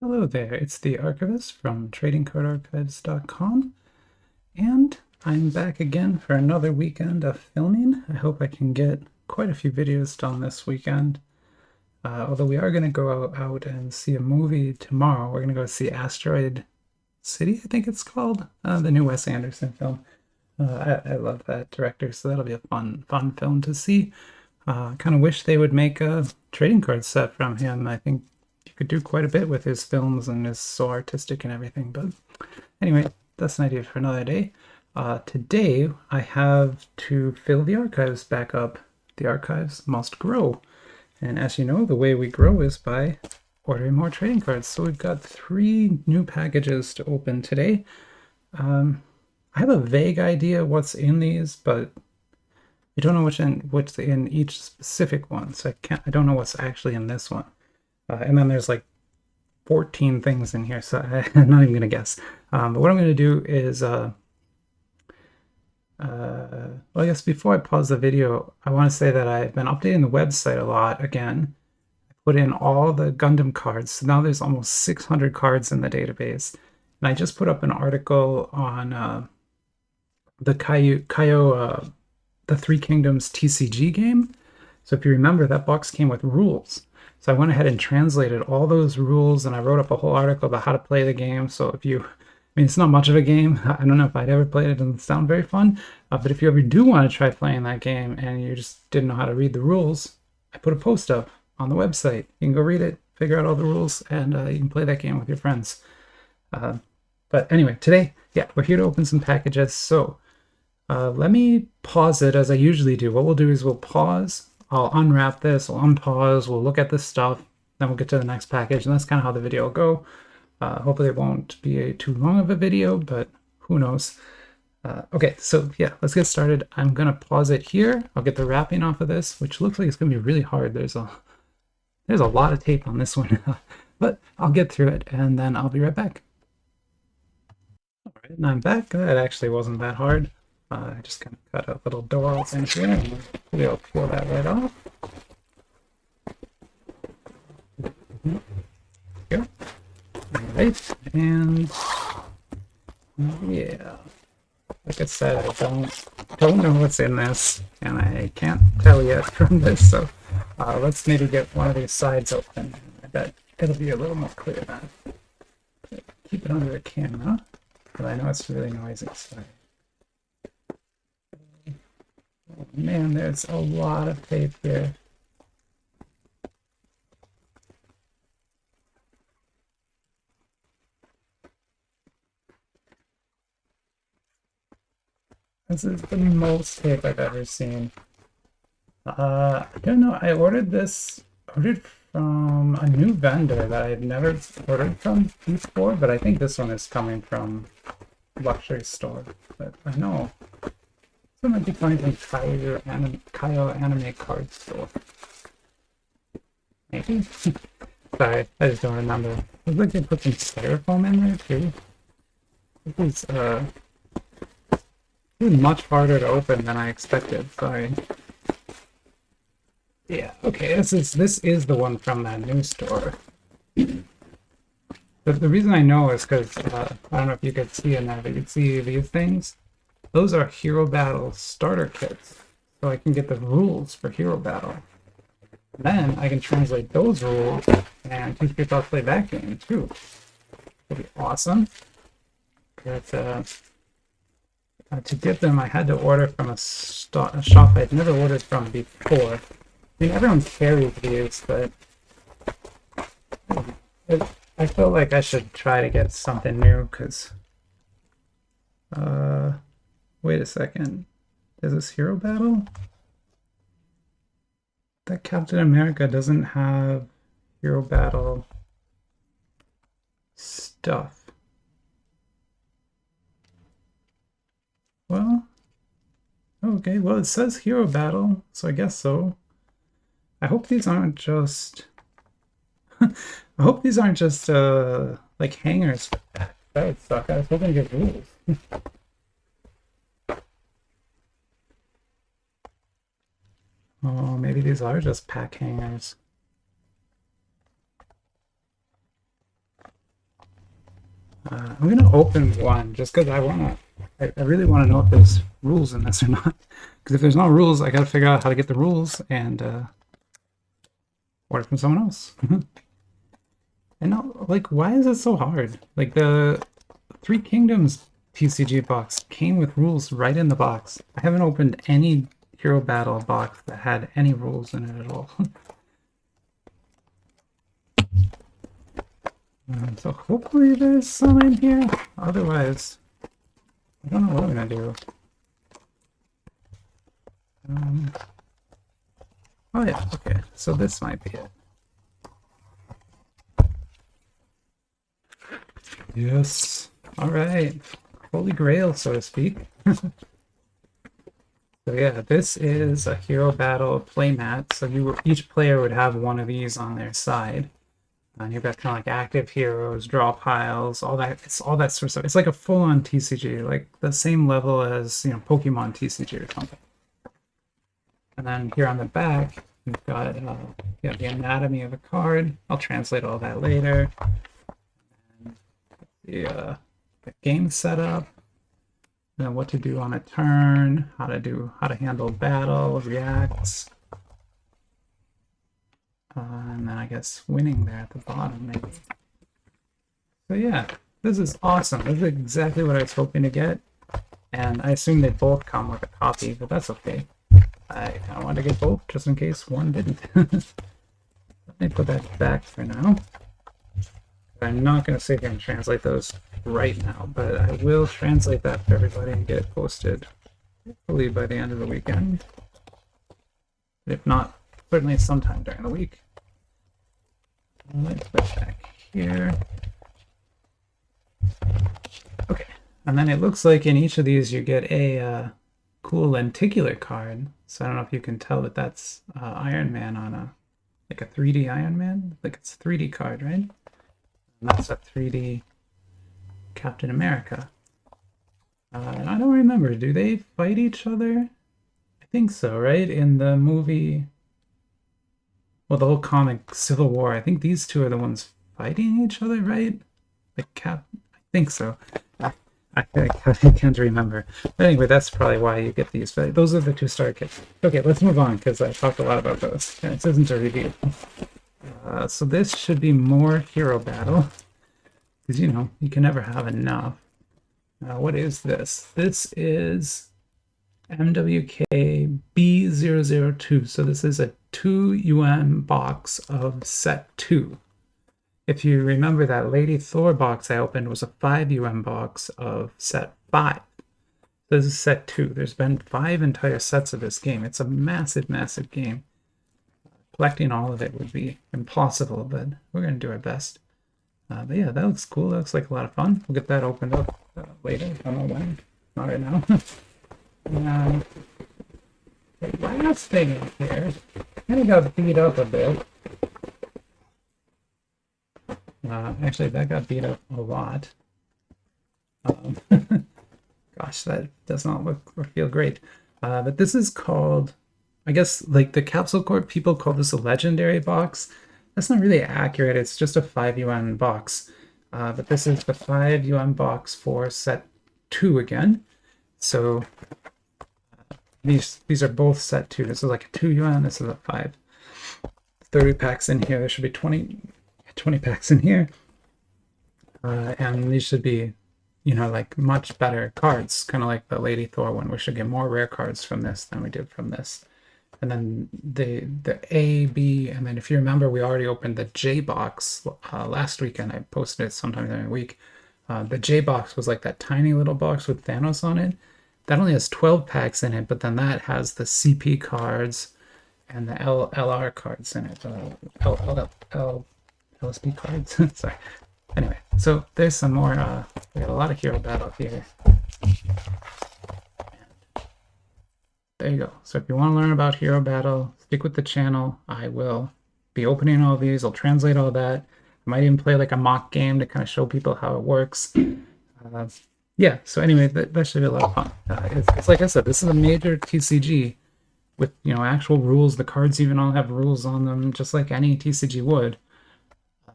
Hello there, it's the Archivist from tradingcardarchives.com, and I'm back again for another weekend of filming. I hope I can get quite a few videos done this weekend. Although we are going to go out and see a movie tomorrow. We're going to go see Asteroid City, I think it's called, the new Wes Anderson film. I love that director, so that'll be a fun film to see. Kind of wish they would make a trading card set from him. I think you could do quite a bit with his films and is so artistic and everything. But anyway, that's an idea for another day. Today, I have to fill the archives back up. The archives must grow. And as you know, the way we grow is by ordering more trading cards. So we've got 3 new packages to open today. I have a vague idea what's in these, but I don't know what's in each specific one. So I don't know what's actually in this one. And then there's like 14 things in here, so I'm not even going to guess. But what I'm going to do is, well, I guess before I pause the video, I want to say that I've been updating the website a lot again. I put in all the Gundam cards, so now there's almost 600 cards in the database. And I just put up an article on the Kayou, the Three Kingdoms TCG game. So if you remember, that box came with rules. So I went ahead and translated all those rules, and I wrote up a whole article about how to play the game. So if you, I mean, it's not much of a game. I don't know if I'd ever played it. It doesn't sound very fun. But if you ever do want to try playing that game and you just didn't know how to read the rules, I put a post up on the website. You can go read it, figure out all the rules, and you can play that game with your friends. But anyway, today, yeah, we're here to open some packages. So let me pause it as I usually do. What we'll do is we'll pause. I'll unwrap this, I'll unpause, we'll look at this stuff, then we'll get to the next package, and that's kind of how the video will go. Hopefully it won't be too long of a video, but who knows. Okay, so yeah, let's get started. I'm gonna pause it here. I'll get the wrapping off of this, which looks like it's gonna be really hard. There's a lot of tape on this one, but I'll get through it, and then I'll be right back. All right, and I'm back. That actually wasn't that hard. I just kind of cut a little door open here, and we'll peel that right off. There we go. All right, and yeah, like I said, I don't know what's in this, and I can't tell yet from this. So let's maybe get one of these sides open. I bet it'll be a little more clear then. Keep it under the camera, but I know it's really noisy. So. Oh, man, there's a lot of tape here. This is the most tape I've ever seen. I don't know. I ordered from a new vendor that I've never ordered from before, but I think this one is coming from Luxury Store. But I know. So might be coming from Kayou Anime Card Store. Maybe? Sorry, I just don't remember. Looks like they put some styrofoam in there too. This is much harder to open than I expected. Sorry. Yeah, okay, this is the one from that new store. The reason I know is because I don't know if you could see in there, but you see these things. Those are Hero Battle starter kits, so I can get the rules for Hero Battle. Then I can translate those rules and teach people how to play that game too. It'll be awesome. But to get them, I had to order from a shop I'd never ordered from before. I mean, everyone carries these, but I feel like I should try to get something new because. Wait a second. Is this Hero Battle? That Captain America doesn't have Hero Battle stuff. Well, okay, well it says Hero Battle, so I guess so. I hope these aren't just I hope these aren't just like hangers. That would suck. I was hoping to get rules. Oh, maybe these are just pack hangers. I'm gonna open one just because I really want to know if there's rules in this or not. Because if there's no rules, I gotta figure out how to get the rules and order from someone else. And now, like, why is it so hard? Like, the Three Kingdoms TCG box came with rules right in the box. I haven't opened any Hero Battle box that had any rules in it at all. So hopefully there's some in here. Otherwise, I don't know what I'm gonna do. Oh yeah, okay. So this might be it. Yes. All right. Holy Grail, so to speak. So yeah, this is a Hero Battle playmat. So each player would have one of these on their side. And you've got kind of like active heroes, draw piles, all that. It's all that sort of stuff. It's like a full-on TCG, like the same level as, you know, Pokemon TCG or something. And then here on the back, we've got the anatomy of the card. I'll translate all that later. And the game setup, then what to do on a turn, how to handle battle, reacts. And then I guess winning there at the bottom, maybe. So yeah, this is awesome. This is exactly what I was hoping to get. And I assume they both come with a copy, but that's okay. I kind of wanted to get both just in case one didn't. Let me put that back for now. I'm not going to sit here and translate those right now, but I will translate that for everybody and get it posted hopefully by the end of the weekend. If not, certainly sometime during the week. Let's put it back here. Okay, and then it looks like in each of these you get a cool lenticular card. So I don't know if you can tell that that's Iron Man on a 3D Iron Man. Like it's a 3D card, right? And that's a 3D Captain America. And I don't remember. Do they fight each other? I think so, right? In the movie, well, the whole comic Civil War. I think these two are the ones fighting each other, right? Like I think so. I can't remember. But anyway, that's probably why you get these. But those are the two starter kits. Okay, let's move on because I talked a lot about those. And this isn't a review. So this should be more Hero Battle. Because, you know, you can never have enough. What is this? This is MWK B002. So this is a 2 box of set 2. If you remember, that Lady Thor box I opened was a 5 box of set 5. This is set 2. There's been 5 entire sets of this game. It's a massive, massive game. Collecting all of it would be impossible, but we're going to do our best. But yeah, that looks cool. That looks like a lot of fun. We'll get that opened up later. I don't know when. Not right now. The last thing in here kind of got beat up a bit. Actually, that got beat up a lot. Gosh, that does not look or feel great. But this is called, I guess, like the Capsule Corp people call this a legendary box. That's not really accurate. It's just a 5 box. But this is the 5 box for set 2 again. So these are both set 2. This is like a 2 this is a 5. 30 packs in here. There should be 20 packs in here. And these should be, you know, like much better cards, kind of like the Lady Thor one. We should get more rare cards from this than we did from this. And then the A, B, and then if you remember, we already opened the J box last weekend. I posted it sometime during the week. The J box was like that tiny little box with Thanos on it. That only has 12 packs in it, but then that has the CP cards and the LR cards in it. LSP cards. Sorry. Anyway, so there's some more. We got a lot of Hero Battle here. There you go. So if you want to learn about Hero Battle, stick with the channel. I will be opening all these. I'll translate all that. I might even play like a mock game to kind of show people how it works. Yeah, so anyway, that should be a lot of fun. It's like I said, this is a major TCG with, you know, actual rules. The cards even all have rules on them, just like any TCG would.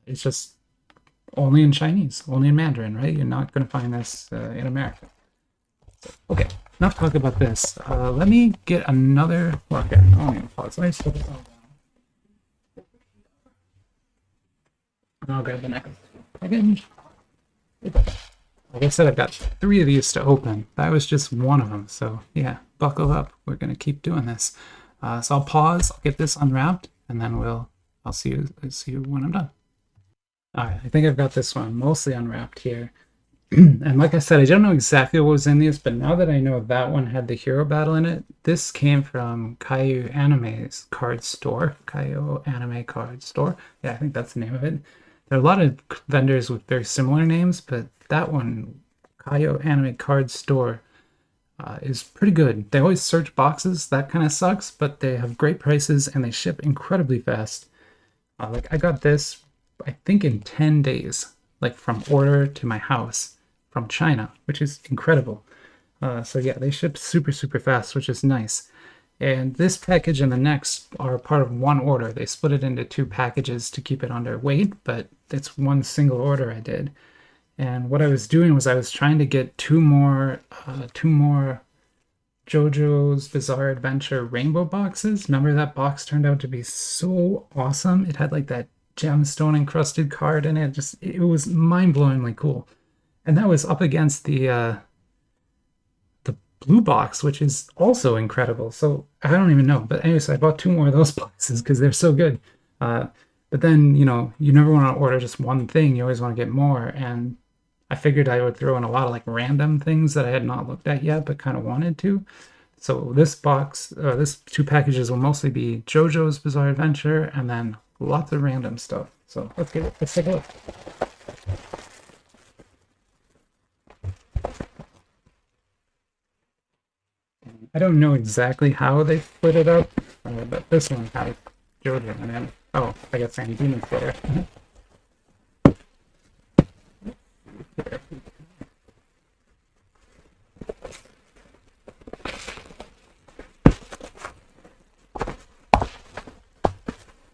It's just only in Chinese, only in Mandarin, right? You're not going to find this in America. Okay, enough talk about this. Let me get another. Well, okay, I don't even pause. Let me slow this all down. And I'll grab the next package. Like I said, I've got 3 of these to open. That was just one of them. So yeah, buckle up. We're gonna keep doing this. So I'll pause. I'll get this unwrapped, and then I'll see you when I'm done. All right, I think I've got this one mostly unwrapped here. And like I said, I don't know exactly what was in these, but now that I know that one had the hero battle in it, this came from Kayou Anime's card store. Kayou Anime Card Store. Yeah, I think that's the name of it. There are a lot of vendors with very similar names, but that one, Kayou Anime Card Store, is pretty good. They always search boxes. That kind of sucks, but they have great prices and they ship incredibly fast. Like I got this, I think in 10 days, like from order to my house from China, which is incredible. So yeah, they ship super, super fast, which is nice. And this package and the next are part of one order. They split it into 2 packages to keep it under weight, but it's one single order I did. And what I was doing was I was trying to get two more JoJo's Bizarre Adventure rainbow boxes. Remember that box turned out to be so awesome. It had like that gemstone encrusted card in it. It was mind-blowingly cool. And that was up against the blue box, which is also incredible. So I don't even know. But anyway, so I bought 2 more of those boxes because they're so good. But then, you never want to order just one thing. You always want to get more. And I figured I would throw in a lot of like random things that I had not looked at yet, but kind of wanted to. So this box, this 2 packages will mostly be JoJo's Bizarre Adventure and then lots of random stuff. So let's take a look. I don't know exactly how they split it up, but this one has JoJo and then, oh, I guess I'm Demon Slayer.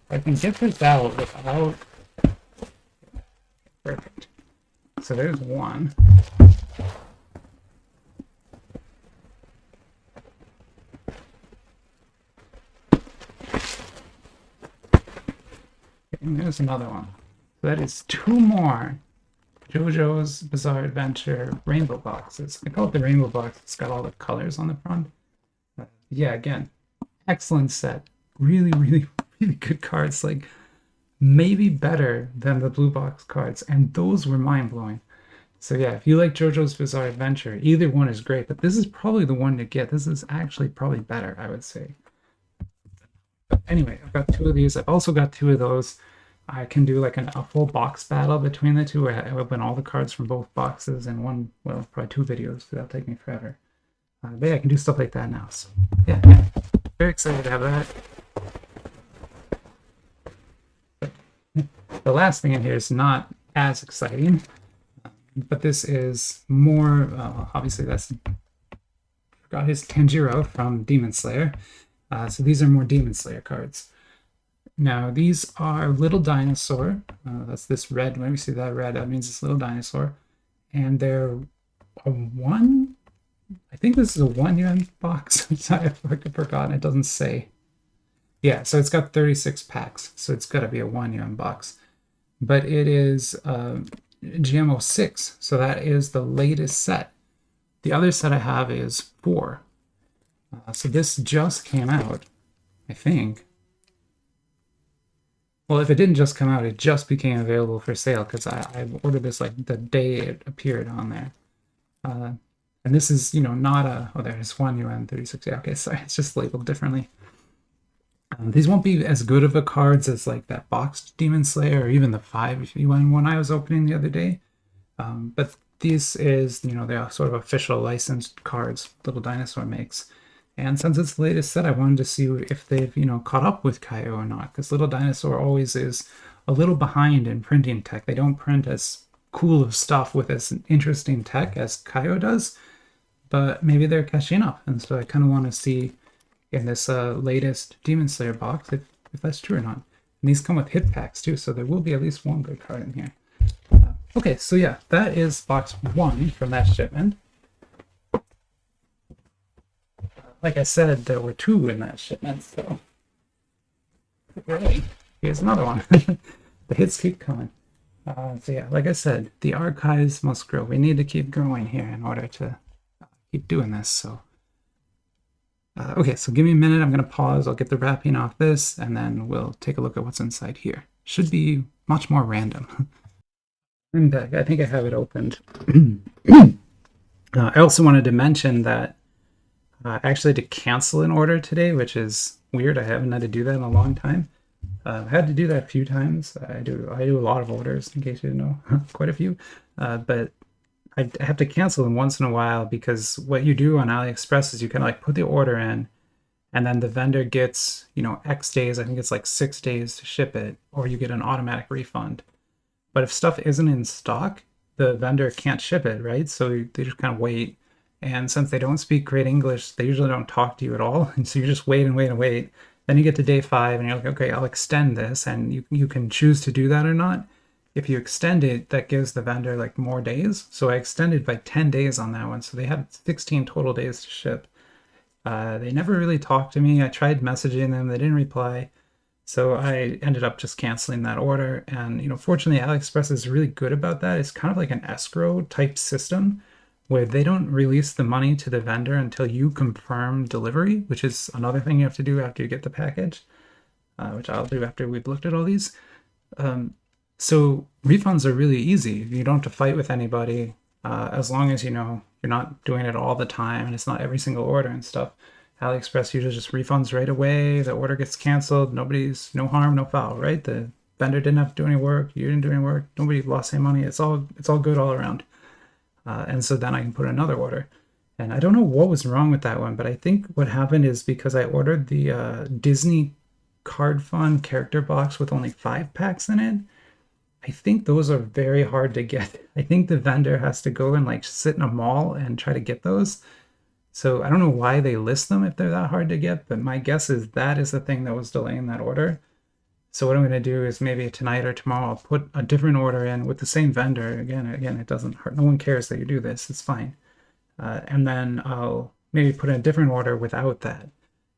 I can get this out without... Perfect. So there's one. And there's another one. So that is 2 more JoJo's Bizarre Adventure rainbow boxes. I call it the rainbow box. It's got all the colors on the front. Yeah, again, excellent set. Really, really, really good cards. Like, maybe better than the blue box cards. And those were mind-blowing. So yeah, if you like JoJo's Bizarre Adventure, either one is great. But this is probably the one to get. This is actually probably better, I would say. But anyway, I've got 2 of these. I've also got 2 of those. I can do like a full box battle between the 2 where I open all the cards from both boxes in one, well, probably 2 videos, because that'll take me forever. But yeah, I can do stuff like that now. So yeah, very excited to have that. The last thing in here is not as exciting, but this is more, obviously that's, forgot his Tanjiro from Demon Slayer. So these are more Demon Slayer cards. Now, these are Little Dinosaur. That's this red. Let me see that red. That means it's Little Dinosaur. And they're a 1. I think this is a 1 yuan box. I've forgotten. It doesn't say. Yeah, so it's got 36 packs. So it's got to be a 1 yuan box. But it is GMO 6. So that is the latest set. The other set I have is 4. So this just came out, I think. Well, if it didn't just come out, it just became available for sale because I ordered this like the day it appeared on there. And this is, not a... Oh, there's 1 yuan, 36. Yeah, okay, sorry. It's just labeled differently. These won't be as good of a cards as like that boxed Demon Slayer or even the 5 yuan one I was opening the other day. But this is, they're sort of official licensed cards Little Dinosaur makes. And since it's the latest set, I wanted to see if they've, caught up with Kayou or not. Because Little Dinosaur always is a little behind in printing tech. They don't print as cool of stuff with as interesting tech as Kayou does. But maybe they're catching up. And so I kind of want to see in this latest Demon Slayer box if that's true or not. And these come with hit packs too, so there will be at least one good card in here. Okay, so yeah, that is box 1 from that shipment. Like I said, there were 2 in that shipment, so really, here's another one. The hits keep coming. So yeah, like I said, the archives must grow. We need to keep growing here in order to keep doing this. So okay, so give me a minute. I'm going to pause. I'll get the wrapping off this, and then we'll take a look at what's inside here. Should be much more random. I'm back. I think I have it opened. I also wanted to mention that actually to cancel an order today, which is weird. I haven't had to do that in a long time. I had to do that a few times. I do a lot of orders, in case you didn't know, quite a few. But I have to cancel them once in a while because what you do on AliExpress is you kind of like put the order in, and then the vendor gets, you know, X days. I think it's like 6 days to ship it, or you get an automatic refund. But if stuff isn't in stock, the vendor can't ship it, right? So they just kind of wait. And since they don't speak great English, they usually don't talk to you at all. And so you just wait and wait and wait. Then you get to day 5 and you're like, okay, I'll extend this. And you can choose to do that or not. If you extend it, that gives the vendor like more days. So I extended by 10 days on that one. So they had 16 total days to ship. They never really talked to me. I tried messaging them. They didn't reply. So I ended up just canceling that order. And, you know, fortunately, AliExpress is really good about that. It's kind of like an escrow type system where they don't release the money to the vendor until you confirm delivery, which is another thing you have to do after you get the package, which I'll do after we've looked at all these. So refunds are really easy. You don't have to fight with anybody as long as, you know, you're not doing it all the time and it's not every single order and stuff. AliExpress usually just refunds right away. The order gets canceled. No harm, no foul, right? The vendor didn't have to do any work. You didn't do any work. Nobody lost any money. It's all good all around. And so then I can put another order. And I don't know what was wrong with that one, but I think what happened is because I ordered the Disney Card Fund character box with only 5 packs in it. I think those are very hard to get. I think the vendor has to go and like sit in a mall and try to get those. So I don't know why they list them if they're that hard to get, but my guess is that is the thing that was delaying that order. So what I'm going to do is maybe tonight or tomorrow I'll put a different order in with the same vendor. Again, it doesn't hurt. No one cares that you do this. It's fine. And then I'll maybe put in a different order without that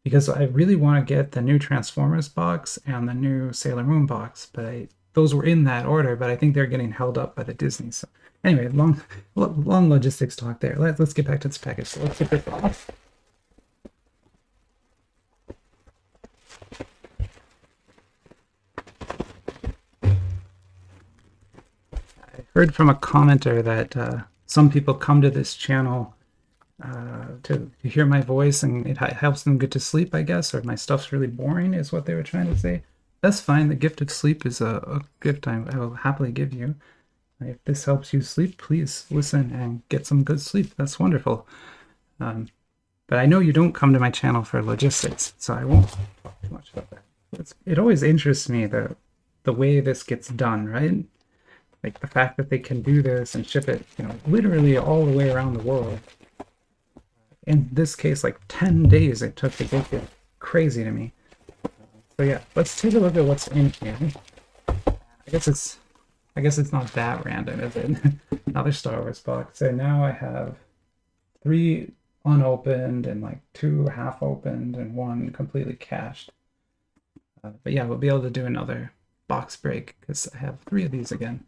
because I really want to get the new Transformers box and the new Sailor Moon box, but those were in that order, but I think they're getting held up by the Disney. So anyway, long logistics talk there. Let's get back to this package. So let's get this off. I heard from a commenter that some people come to this channel to hear my voice and it helps them get to sleep, I guess, or my stuff's really boring is what they were trying to say. That's fine. The gift of sleep is a gift I will happily give you. If this helps you sleep, please listen and get some good sleep. That's wonderful. But I know you don't come to my channel for logistics, so I won't talk too much about that. It always interests me the way this gets done, right? Like the fact that they can do this and ship it, you know, literally all the way around the world. In this case, like 10 days it took to get here. Crazy to me. So yeah, let's take a look at what's in here. I guess it's not that random, is it? Another Star Wars box. So now I have 3 unopened and like 2 half opened and 1 completely cached. But yeah, we'll be able to do another box break because I have 3 of these again.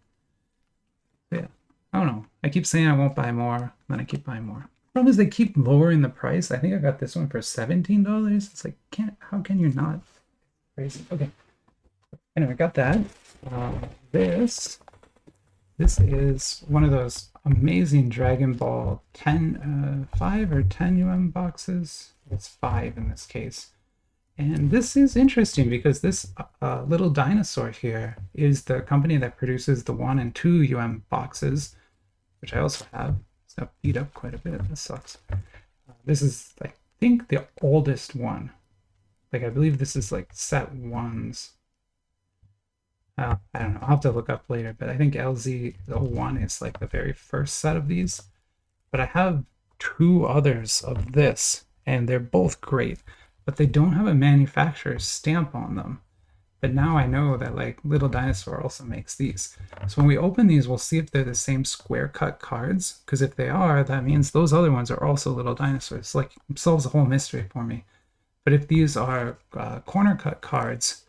But yeah, I don't know. I keep saying I won't buy more, then I keep buying more. Problem is they keep lowering the price. I think I got this one for $17. It's like, how can you not? Crazy. Okay. Anyway, got that. This is one of those amazing Dragon Ball 5 or 10 boxes. It's 5 in this case. And this is interesting because this little dinosaur here is the company that produces the 1 and 2 boxes, which I also have. It's got beat up quite a bit. This sucks. This is, I think, the oldest one. Like, I believe this is like set 1s. I don't know. I'll have to look up later, but I think LZ01 is like the very first set of these. But I have 2 others of this, and they're both great, but they don't have a manufacturer's stamp on them. But now I know that like Little Dinosaur also makes these. So when we open these, we'll see if they're the same square cut cards. Because if they are, that means those other ones are also Little Dinosaurs. Like, it solves the whole mystery for me. But if these are corner cut cards,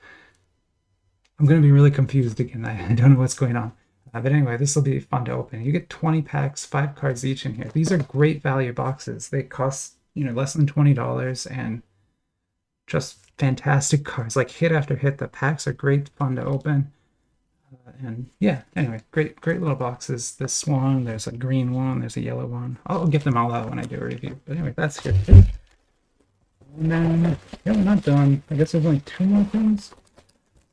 I'm going to be really confused again. I don't know what's going on. But anyway, this will be fun to open. You get 20 packs, 5 cards each in here. These are great value boxes. They cost, less than $20 and just fantastic cards. Like hit after hit. The packs are great fun to open. And yeah, anyway, great little boxes. This one, there's a green one, there's a yellow one. I'll get them all out when I do a review. But anyway, that's here too. And then, yeah, we're not done. I guess there's only 2 more things.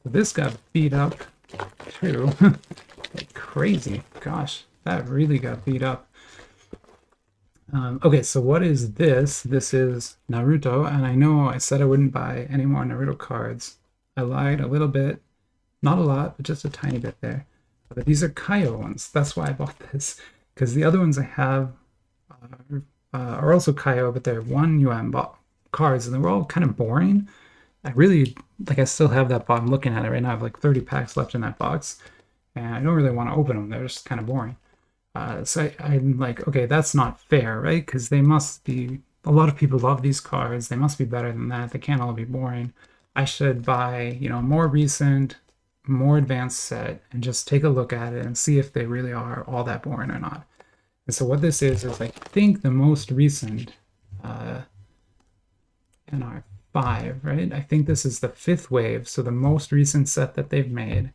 So this got beat up too. Like crazy. Gosh, that really got beat up. Okay, so what is this? This is Naruto, and I know I said I wouldn't buy any more Naruto cards. I lied a little bit. Not a lot, but just a tiny bit there. But these are Kayou ones. That's why I bought this. Because the other ones I have are also Kayou, but they're 1 yuan cards, and they were all kind of boring. I still have that box. I'm looking at it right now. I have like 30 packs left in that box. And I don't really want to open them. They're just kind of boring. So I'm like, okay, that's not fair, right? Because they must be, a lot of people love these cards. They must be better than that. They can't all be boring. I should buy, more recent, more advanced set and just take a look at it and see if they really are all that boring or not. And so what this is I think the most recent NR5, right? I think this is the 5th wave, so the most recent set that they've made.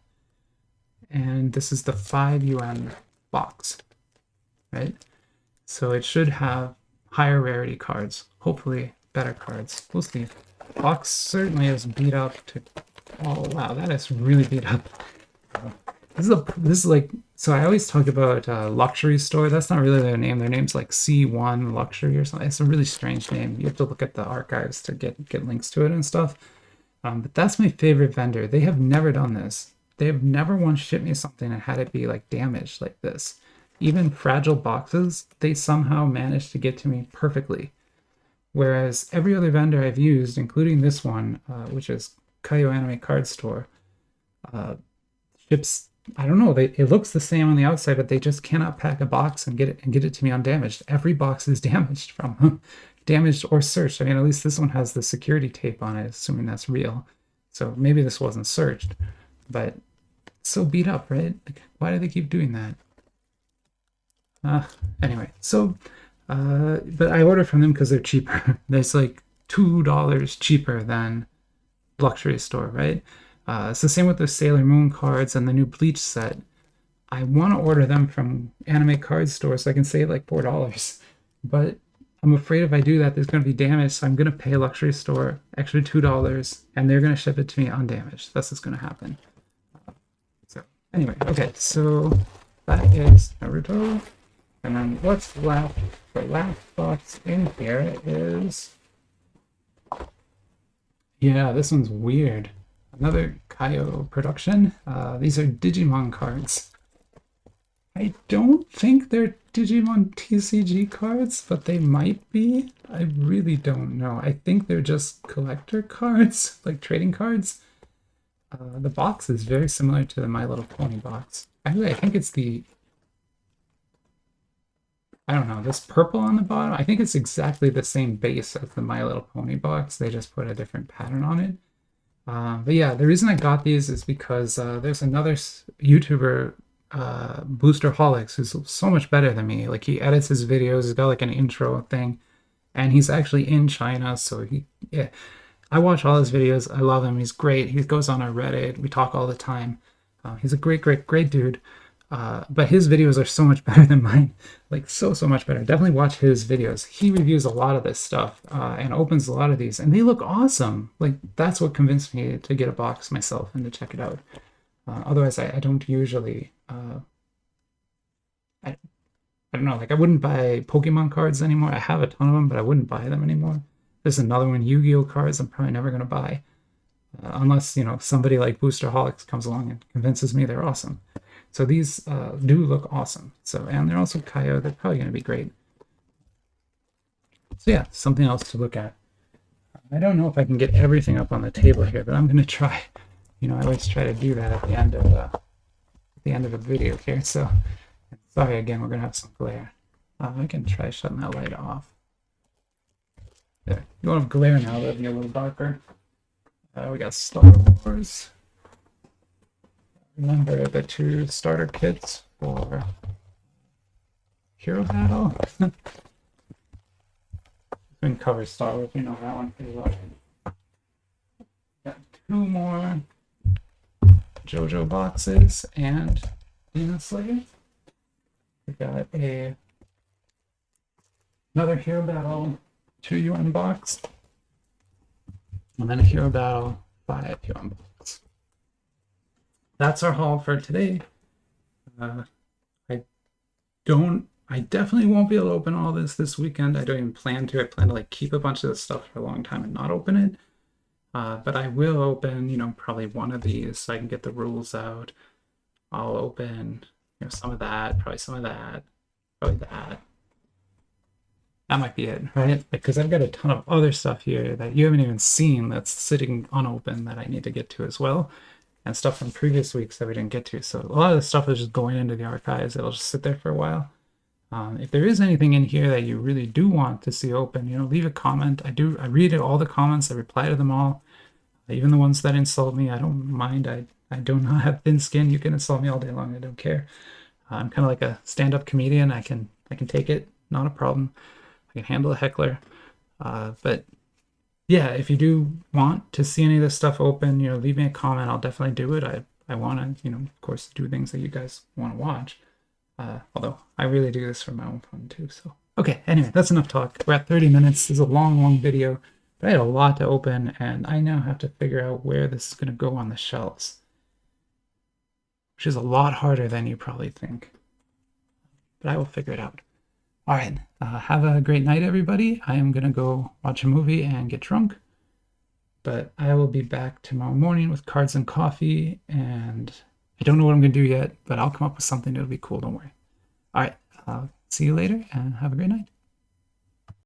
And this is the 5 yuan box, right? So it should have higher rarity cards, hopefully better cards. We'll see. Box certainly is beat up to, oh wow, that is really beat up. This is like, so I always talk about luxury store. That's not really their name. Their name's like C1 Luxury or something. It's a really strange name. You have to look at the archives to get links to it and stuff. But that's my favorite vendor. They have never done this. They have never once shipped me something and had it be like damaged like this. Even fragile boxes, they somehow managed to get to me perfectly. Whereas every other vendor I've used, including this one, which is Kayou Anime Card Store, ships, I don't know, it looks the same on the outside, but they just cannot pack a box and get it to me undamaged. Every box is damaged from damaged or searched. I mean, at least this one has the security tape on it, assuming that's real. So maybe this wasn't searched, but so beat up, right? Like, why do they keep doing that? Anyway, so but I ordered from them because they're cheaper. There's like $2 cheaper than luxury store, right? It's the same with the Sailor Moon cards and the new Bleach set. I want to order them from Anime Card Store so I can save like $4, but I'm afraid if I do that, there's going to be damage, so I'm going to pay luxury store extra $2, and they're going to ship it to me undamaged. That's what's going to happen. Anyway, okay, so that is Naruto. And then what's left? The last box in here is... yeah, this one's weird. Another Kayou production. These are Digimon cards. I don't think they're Digimon TCG cards, but they might be. I really don't know. I think they're just collector cards, like trading cards. The box is very similar to the My Little Pony box. Actually, I think it's the... I don't know, this purple on the bottom, I think it's exactly the same base as the My Little Pony box. They just put a different pattern on it. But yeah, the reason I got these is because there's another YouTuber, Boosterholics, who's so much better than me. Like, he edits his videos, he's got like an intro thing, and he's actually in China, so yeah. I watch all his videos. I love him. He's great. He goes on our Reddit. We talk all the time. He's a great dude. But his videos are so much better than mine. Like, so much better. Definitely watch his videos. He reviews a lot of this stuff and opens a lot of these. And they look awesome. Like, that's what convinced me to get a box myself and to check it out. Otherwise, I don't usually... I don't know. Like, I wouldn't buy Pokemon cards anymore. I have a ton of them, but I wouldn't buy them anymore. There's another one, Yu-Gi-Oh cards, I'm probably never going to buy. Unless, somebody like Boosterholics comes along and convinces me they're awesome. So these do look awesome. So, and they're also Kayou. They're probably going to be great. So yeah, something else to look at. I don't know if I can get everything up on the table here, but I'm going to try. You know, I always try to do that at the end of the video here. So sorry again, we're gonna have some glare. I can try shutting that light off. There, you won't have glare now, that'll be a little darker. We got Star Wars. Remember the 2 starter kits for Hero Battle. Been cover Star Wars, we know that one pretty well. Got 2 more JoJo boxes and Demon Slayer. We got another Hero Battle 2 you unboxed, and then a Hero Battle 5 you unboxed. That's our haul for today. I definitely won't be able to open all this weekend. I don't even plan to. I plan to like keep a bunch of this stuff for a long time and not open it. But I will open, you know, probably one of these so I can get the rules out. I'll open, you know, some of that, probably some of that, probably that. That might be it, right? Because I've got a ton of other stuff here that you haven't even seen that's sitting unopened that I need to get to as well. And stuff from previous weeks that we didn't get to. So a lot of the stuff is just going into the archives. It'll just sit there for a while. If there is anything in here that you really do want to see open, you know, leave a comment. I read all the comments. I reply to them all. Even the ones that insult me, I don't mind. I do not have thin skin. You can insult me all day long. I don't care. I'm kind of like a stand-up comedian. I can take it. Not a problem. I can handle a heckler. But yeah, if you do want to see any of this stuff open, you know, leave me a comment. I'll definitely do it. I want to, you know, of course, do things that you guys want to watch. Although I really do this for my own fun too. So, okay, anyway, that's enough talk. We're at 30 minutes. This is a long video, but I had a lot to open, and I now have to figure out where this is going to go on the shelves, which is a lot harder than you probably think, but I will figure it out. All right, have a great night, everybody. I am going to go watch a movie and get drunk, but I will be back tomorrow morning with cards and coffee, and I don't know what I'm going to do yet, but I'll come up with something that'll be cool, don't worry. All right, see you later, and have a great night.